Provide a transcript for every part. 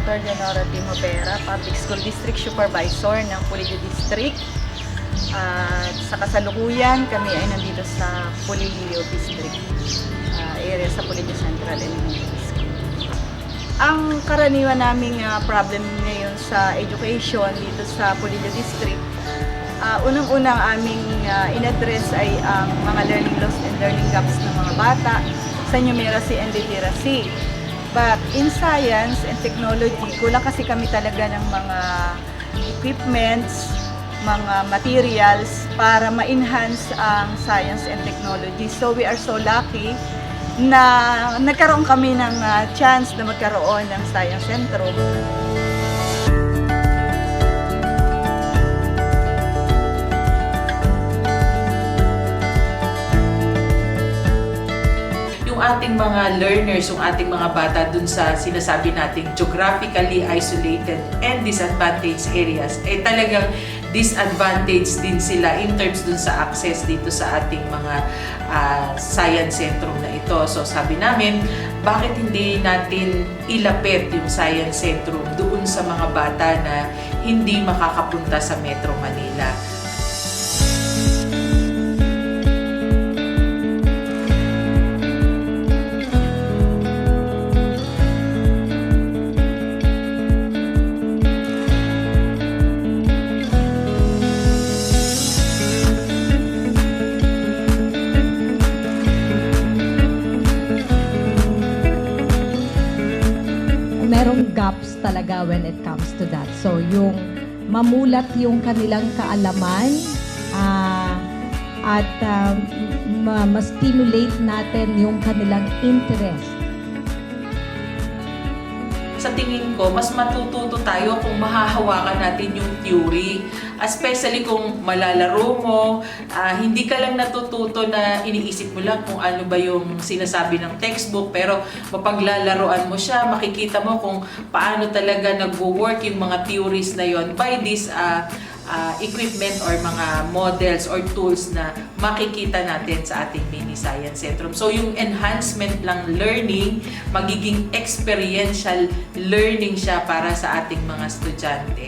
Dr. Leonora Timopera, Public School District Supervisor ng Polillo District. At sa kasalukuyan, kami ay nandito sa Polillo District area sa Polillo Central Elementary School. Ang karaniwan naming problem ngayon sa education dito sa Polillo District, unang-unang aming in-address ay ang mga learning loss and learning gaps ng mga bata sa numeracy and literacy. But in science and technology, kulang kasi kami talaga ng mga equipments, mga materials para ma-enhance ang science and technology. So we are so lucky na nagkaroon kami ng chance na magkaroon ng Science Centrum. Yung ating mga learners, yung ating mga bata dun sa sinasabi nating geographically isolated and disadvantaged areas, talagang disadvantaged din sila in terms dun sa access dito sa ating mga science centrum na ito. So sabi namin, bakit hindi natin ilapit yung science centrum doon sa mga bata na hindi makakapunta sa Metro Manila? Merong gaps talaga when it comes to that. So, yung mamulat yung kanilang kaalaman at ma-stimulate natin yung kanilang interest. Sa tingin ko, mas matututo tayo kung mahahawakan natin yung theory. Especially kung malalaro mo, hindi ka lang natututo na iniisip mo lang kung ano ba yung sinasabi ng textbook, pero mapaglalaroan mo siya, makikita mo kung paano talaga nagwo-work yung mga theories na yon by this equipment or mga models or tools na makikita natin sa ating mini science centrum. So yung enhancement lang learning, magiging experiential learning siya para sa ating mga estudyante.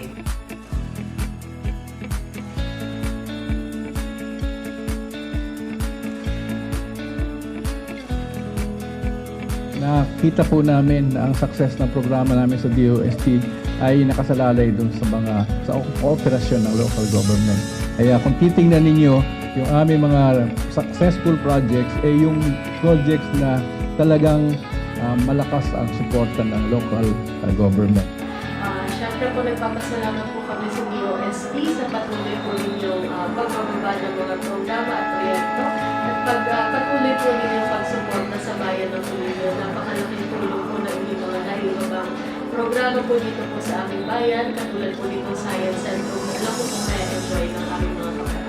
Nakita po namin na ang success ng programa namin sa DOST ay nakasalalay dun sa kooperasyon ng local government. Kaya kung titingnan ninyo yung aming mga successful projects, yung projects na talagang malakas ang suporta ng local government. Siyempre po nagpapasalamat po kami sa DOST sa patuloy po ninyong pagbababa ng mga programa at proyekto at patuloy po ninyong pagsuporta sa bayan ng Polillo. Napakalaking tulong po ng inyong mga naibabang programa po dito po sa aming bayan, katulad po dito Science Centrum. Alam ko po may enjoy ng aming mga kabataan.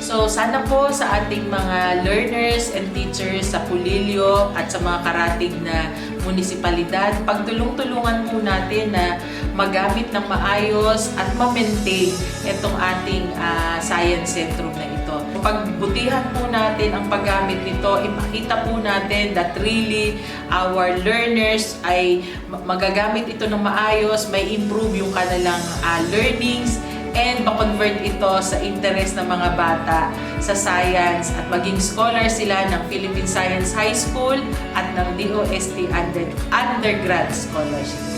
So sana po sa ating mga learners and teachers sa Polillo at sa mga karatig na munisipalidad, pagtulong-tulungan po natin na magamit ng maayos at ma-maintain itong ating science centrum na ito. Pagbutihan po natin ang paggamit nito, ipakita po natin that really our learners ay magagamit ito ng maayos, may improve yung kanilang learnings, and ma-convert ito sa interest ng mga bata sa science at maging scholar sila ng Philippine Science High School at ng DOST undergrad scholarship.